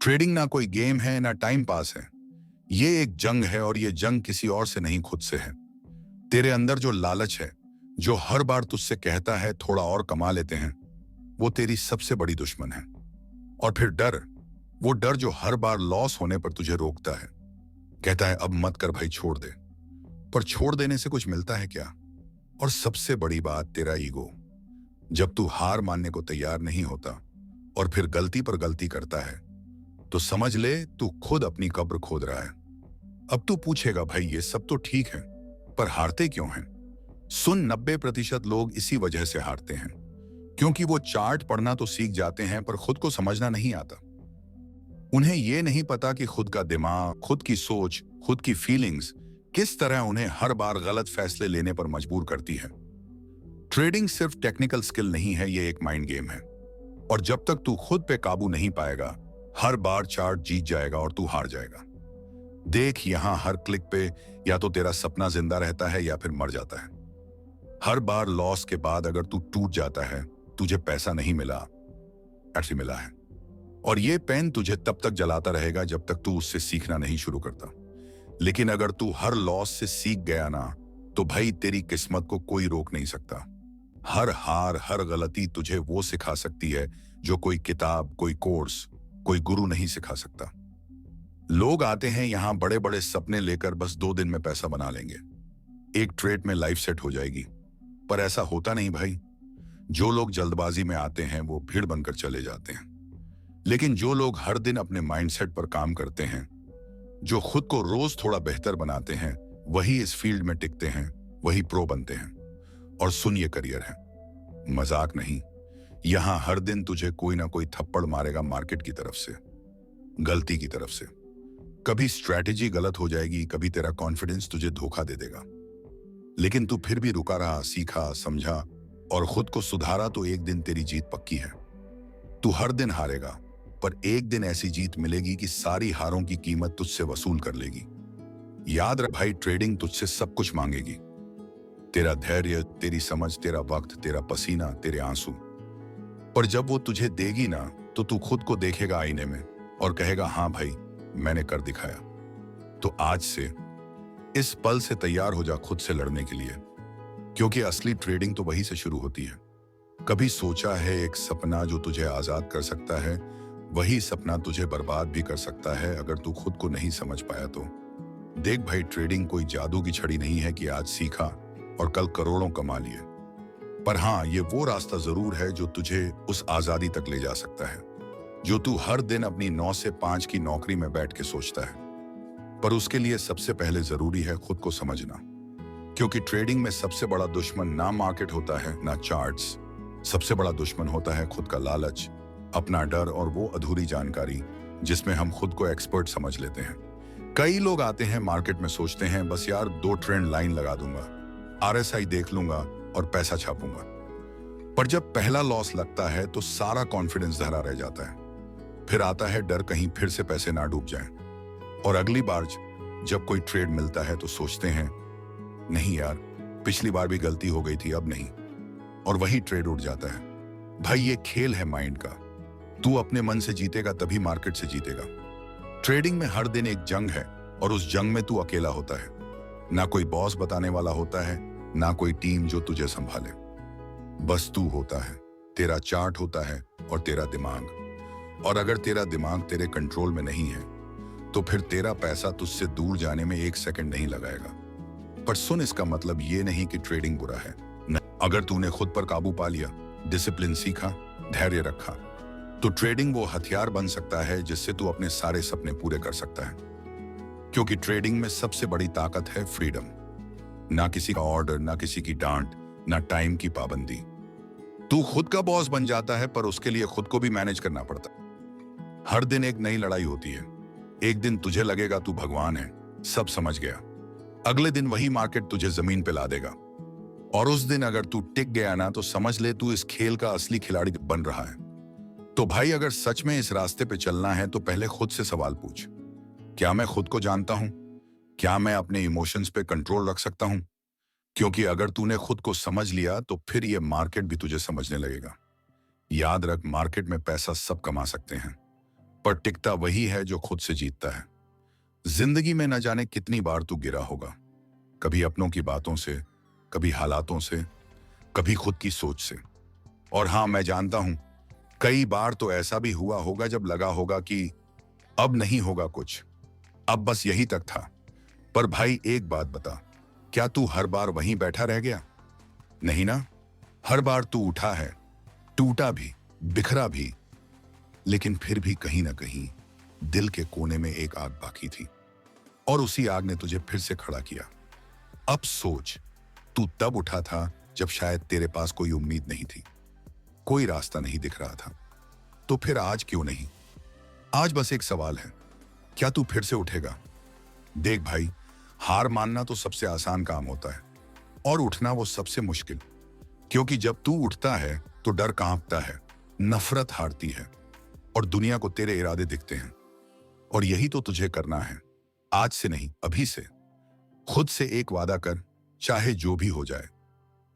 Trading ना कोई game है ना टाइम पास है। ये एक जंग है और ये जंग किसी और से नहीं खुद से है। तेरे अंदर जो लालच है, जो हर बार तुझसे कहता है थोड़ा और कमा लेते हैं, वो तेरी सबसे बड़ी दुश्मन है। और फिर डर, वो डर जो हर बार लॉस होने पर तुझे रोकता है, कहता है अब मत कर भाई, छोड़ दे। पर छोड़ देने से कुछ मिलता है क्या? और सबसे बड़ी बात, तेरा ईगो। जब तू हार मानने को तैयार नहीं होता और फिर गलती पर गलती करता है, तो समझ ले तू खुद अपनी कब्र खोद रहा है। अब तू पूछेगा भाई ये सब तो ठीक है, पर हारते क्यों हैं? सुन, 90% लोग इसी वजह से हारते हैं, क्योंकि वो चार्ट पढ़ना तो सीख जाते हैं पर खुद को समझना नहीं आता। उन्हें ये नहीं पता कि खुद का दिमाग, खुद की सोच, खुद की फीलिंग्स किस तरह उन्हें हर बार गलत फैसले लेने पर मजबूर करती है। ट्रेडिंग सिर्फ टेक्निकल स्किल नहीं है, ये एक माइंड गेम है। और जब तक तू खुद पे काबू नहीं पाएगा, हर बार चार्ट जीत जाएगा और तू हार जाएगा। देख, यहां हर क्लिक पे या तो तेरा सपना जिंदा रहता है या फिर मर जाता है। हर बार लॉस के बाद अगर तू टूट जाता है, तुझे पैसा नहीं मिला, ऐसे मिला है। और ये पेन तुझे तब तक जलाता रहेगा जब तक तू उससे सीखना नहीं शुरू करता। लेकिन अगर तू हर लॉस से सीख गया ना, तो भाई तेरी किस्मत को कोई रोक नहीं सकता। हर हार, हर गलती तुझे वो सिखा सकती है जो कोई किताब, कोई कोर्स, कोई गुरु नहीं सिखा सकता। लोग आते हैं यहां बड़े बड़े सपने लेकर, बस 2 दिन में पैसा बना लेंगे, एक ट्रेड में लाइफ सेट हो जाएगी। पर ऐसा होता नहीं भाई। जो लोग जल्दबाजी में आते हैं वो भीड़ बनकर चले जाते हैं। लेकिन जो लोग हर दिन अपने माइंडसेट पर काम करते हैं, जो खुद को रोज थोड़ा बेहतर बनाते हैं, वही इस फील्ड में टिकते हैं, वही प्रो बनते हैं। और सुन, ये करियर है, मजाक नहीं। यहां हर दिन तुझे कोई ना कोई थप्पड़ मारेगा, मार्केट की तरफ से, गलती की तरफ से। कभी स्ट्रैटेजी गलत हो जाएगी, कभी तेरा कॉन्फिडेंस तुझे धोखा दे देगा। लेकिन तू फिर भी रुका रहा, सीखा, समझा और खुद को सुधारा, तो एक दिन तेरी जीत पक्की है। तू हर दिन हारेगा, पर एक दिन ऐसी जीत मिलेगी कि सारी हारों की कीमत तुझसे वसूल कर लेगी। याद रख भाई, ट्रेडिंग तुझसे सब कुछ मांगेगी। तेरा धैर्य, तेरी समझ, तेरा वक्त, तेरा पसीना, तेरे आंसू। पर जब वो तुझे देगी ना, तो तू खुद को देखेगा आईने में और कहेगा हाँ भाई, मैंने कर दिखाया। तो आज से, इस पल से तैयार हो जा खुद से लड़ने के लिए, क्योंकि असली ट्रेडिंग तो वहीं से शुरू होती है। कभी सोचा है एक सपना जो तुझे आजाद कर सकता है, वही सपना तुझे बर्बाद भी कर सकता है अगर तू खुद को नहीं समझ पाया तो। देख भाई, ट्रेडिंग कोई जादू की छड़ी नहीं है कि आज सीखा और कल करोड़ों कमा लिए। पर हाँ, ये वो रास्ता जरूर है जो तुझे उस आजादी तक ले जा सकता है जो तू हर दिन अपनी 9 से 5 की नौकरी में बैठ के सोचता है। पर उसके लिए सबसे पहले जरूरी है खुद को समझना, क्योंकि ट्रेडिंग में सबसे बड़ा दुश्मन ना मार्केट होता है ना चार्ट्स। सबसे बड़ा दुश्मन होता है खुद का लालच, अपना डर और वो अधूरी जानकारी जिसमें हम खुद को एक्सपर्ट समझ लेते हैं। कई लोग आते हैं मार्केट में, सोचते हैं बस यार 2 ट्रेंड लाइन लगा दूंगा, आरएसआई देख लूंगा और पैसा छापूंगा। पर जब पहला लॉस लगता है तो सारा कॉन्फिडेंस धरा रह जाता है। फिर आता है डर, कहीं फिर से पैसे ना डूब जाएं। और अगली बार जब कोई ट्रेड मिलता है तो सोचते हैं नहीं यार, पिछली बार भी गलती हो गई थी, अब नहीं। और वही ट्रेड उठ जाता है। भाई, ये खेल है माइंड का। तू अपने मन से जीतेगा तभी मार्केट से जीतेगा। ट्रेडिंग में हर दिन एक जंग है और उस जंग में तू अकेला होता है। ना कोई बॉस बताने वाला होता है, ना कोई टीम जो तुझे संभाले। बस तू होता है, तेरा चार्ट होता है और तेरा दिमाग। और अगर तेरा दिमाग तेरे कंट्रोल में नहीं है, तो फिर तेरा पैसा तुझसे दूर जाने में 1 सेकंड नहीं लगाएगा। पर सुन, इसका मतलब ये नहीं कि ट्रेडिंग बुरा है। अगर तूने खुद पर काबू पा लिया, डिसिप्लिन सीखा, धैर्य रखा, तो ट्रेडिंग वो हथियार बन सकता है जिससे तू अपने सारे सपने पूरे कर सकता है। क्योंकि ट्रेडिंग में सबसे बड़ी ताकत है फ्रीडम। ना किसी का ऑर्डर, ना किसी की डांट, ना टाइम की पाबंदी। तू खुद का बॉस बन जाता है, पर उसके लिए खुद को भी मैनेज करना पड़ता है। हर दिन एक नई लड़ाई होती है। एक दिन तुझे लगेगा तू भगवान है, सब समझ गया। अगले दिन वही मार्केट तुझे जमीन पे ला देगा। और उस दिन अगर तू टिक गया ना, तो समझ ले तू इस खेल का असली खिलाड़ी बन रहा है। तो भाई, अगर सच में इस रास्ते पे चलना है तो पहले खुद से सवाल पूछ, क्या मैं खुद को जानता हूं? क्या मैं अपने इमोशंस पे कंट्रोल रख सकता हूं? क्योंकि अगर तूने खुद को समझ लिया तो फिर ये मार्केट भी तुझे समझने लगेगा। याद रख, मार्केट में पैसा सब कमा सकते हैं, पर टिकता वही है जो खुद से जीतता है। जिंदगी में न जाने कितनी बार तू गिरा होगा, कभी अपनों की बातों से, कभी हालातों से, कभी खुद की सोच से। और हाँ, मैं जानता हूं, कई बार तो ऐसा भी हुआ होगा जब लगा होगा कि अब नहीं होगा कुछ, अब बस यही तक था। पर भाई एक बात बता, क्या तू हर बार वहीं बैठा रह गया? नहीं ना। हर बार तू उठा है, टूटा भी, बिखरा भी, लेकिन फिर भी कहीं ना कहीं दिल के कोने में एक आग बाकी थी, और उसी आग ने तुझे फिर से खड़ा किया। अब सोच, तू तब उठा था जब शायद तेरे पास कोई उम्मीद नहीं थी, कोई रास्ता नहीं दिख रहा था। तो फिर आज क्यों नहीं? आज बस एक सवाल है, क्या तू फिर से उठेगा? देख भाई, हार मानना तो सबसे आसान काम होता है, और उठना वो सबसे मुश्किल। क्योंकि जब तू उठता है तो डर कांपता है, नफरत हारती है, और दुनिया को तेरे इरादे दिखते हैं। और यही तो तुझे करना है, आज से नहीं, अभी से। खुद से एक वादा कर, चाहे जो भी हो जाए,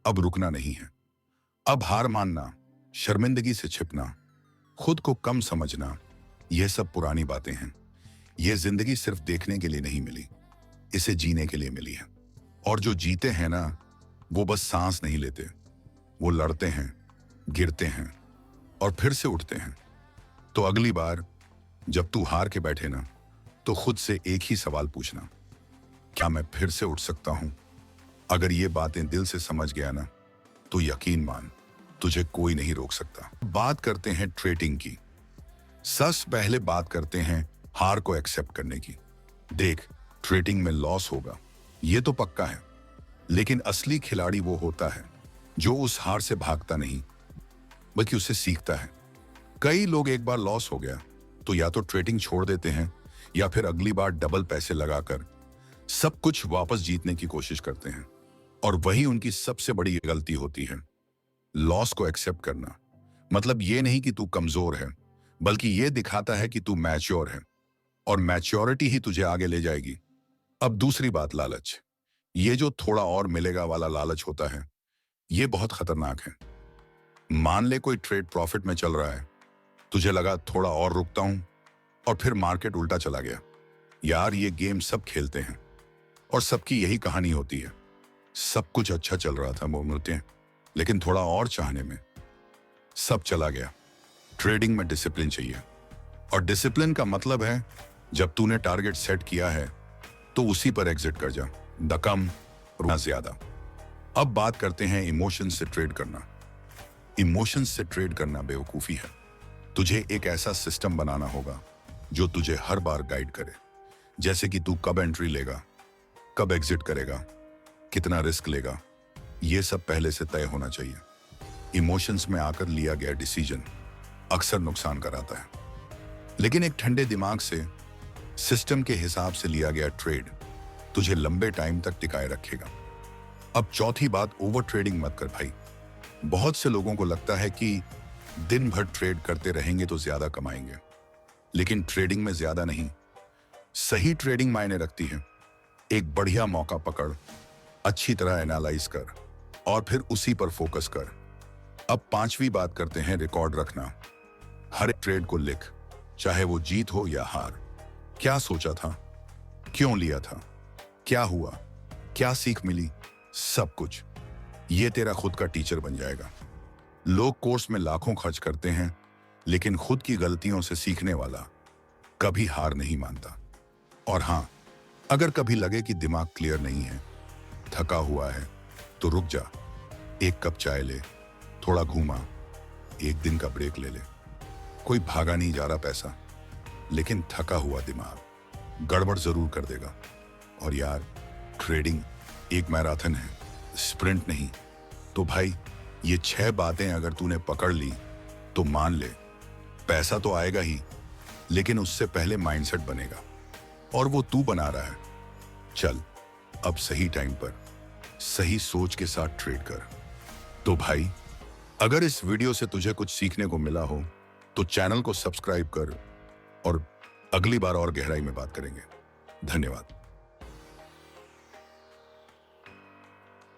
अब रुकना नहीं है। अब हार मानना, शर्मिंदगी से छिपना, खुद को कम समझना, यह सब पुरानी बातें हैं। यह जिंदगी सिर्फ देखने के लिए नहीं मिली, इसे जीने के लिए मिली है। और जो जीते हैं ना, वो बस सांस नहीं लेते, वो लड़ते हैं, गिरते हैं, और फिर से उठते हैं। तो अगली बार जब तू हार के बैठे ना, तो खुद से एक ही सवाल पूछना, क्या मैं फिर से उठ सकता हूं? अगर ये बातें दिल से समझ गया ना, तो यकीन मान, तुझे कोई नहीं रोक सकता। बात करते हैं ट्रेडिंग की। सबसे पहले बात करते हैं हार को एक्सेप्ट करने की। देख, ट्रेडिंग में लॉस होगा, ये तो पक्का है, लेकिन असली खिलाड़ी वो होता है जो उस हार से भागता नहीं, बल्कि उससे सीखता है। कई लोग एक बार लॉस हो गया तो या तो ट्रेडिंग छोड़ देते हैं, या फिर अगली बार डबल पैसे लगाकर सब कुछ वापस जीतने की कोशिश करते हैं, और वही उनकी सबसे बड़ी गलती होती है। लॉस को एक्सेप्ट करना मतलब ये नहीं कि तू कमजोर है, बल्कि ये दिखाता है कि तू मैच्योर है, और मैच्योरिटी ही तुझे आगे ले जाएगी। अब दूसरी बात, लालच। ये जो थोड़ा और मिलेगा वाला लालच होता है, ये बहुत खतरनाक है। मान ले कोई ट्रेड प्रॉफिट में चल रहा है, तुझे लगा थोड़ा और रुकता हूं, और फिर मार्केट उल्टा चला गया। यार, ये गेम सब खेलते हैं, और सबकी यही कहानी होती है। सब कुछ अच्छा चल रहा था मोमबत्तियां, लेकिन थोड़ा और चाहने में सब चला गया। ट्रेडिंग में डिसिप्लिन चाहिए, और डिसिप्लिन का मतलब है जब तूने टारगेट सेट किया है तो उसी पर एग्जिट कर जा, न कम न ज्यादा। अब बात करते हैं इमोशन से ट्रेड करना। इमोशन से ट्रेड करना बेवकूफी है। तुझे एक ऐसा सिस्टम बनाना होगा जो तुझे हर बार गाइड करे, जैसे कि तू कब एंट्री लेगा, कब एग्जिट करेगा, कितना रिस्क लेगा, यह सब पहले से तय होना चाहिए। इमोशंस में आकर लिया गया डिसीजन अक्सर नुकसान कराता है, लेकिन एक ठंडे दिमाग से, सिस्टम के हिसाब से लिया गया ट्रेड तुझे लंबे टाइम तक टिकाए रखेगा। अब चौथी बात, ओवर ट्रेडिंग मत कर भाई। बहुत से लोगों को लगता है कि दिन भर ट्रेड करते रहेंगे तो ज्यादा कमाएंगे, लेकिन ट्रेडिंग में ज्यादा नहीं, सही ट्रेडिंग मायने रखती है। एक बढ़िया मौका पकड़, अच्छी तरह एनालाइज कर, और फिर उसी पर फोकस कर। अब पांचवी बात करते हैं रिकॉर्ड रखना। हर एक ट्रेड को लिख, चाहे वो जीत हो या हार। क्या सोचा था, क्यों लिया था, क्या हुआ, क्या सीख मिली, सब कुछ। ये तेरा खुद का टीचर बन जाएगा। लोग कोर्स में लाखों खर्च करते हैं, लेकिन खुद की गलतियों से सीखने वाला कभी हार नहीं मानता। और हां, अगर कभी लगे कि दिमाग क्लियर नहीं है, थका हुआ है, तो रुक जा, एक कप चाय ले, थोड़ा घूमा, एक दिन का ब्रेक ले ले। कोई भागा नहीं जा रहा पैसा, लेकिन थका हुआ दिमाग गड़बड़ जरूर कर देगा। और यार, ट्रेडिंग एक मैराथन है, स्प्रिंट नहीं। तो भाई, ये 6 बातें अगर तूने पकड़ ली तो मान ले, पैसा तो आएगा ही, लेकिन उससे पहले माइंडसेट बनेगा, और वो तू बना रहा है। चल, अब सही टाइम पर सही सोच के साथ ट्रेड कर। तो भाई, अगर इस वीडियो से तुझे कुछ सीखने को मिला हो तो चैनल को सब्सक्राइब कर, और अगली बार और गहराई में बात करेंगे। धन्यवाद।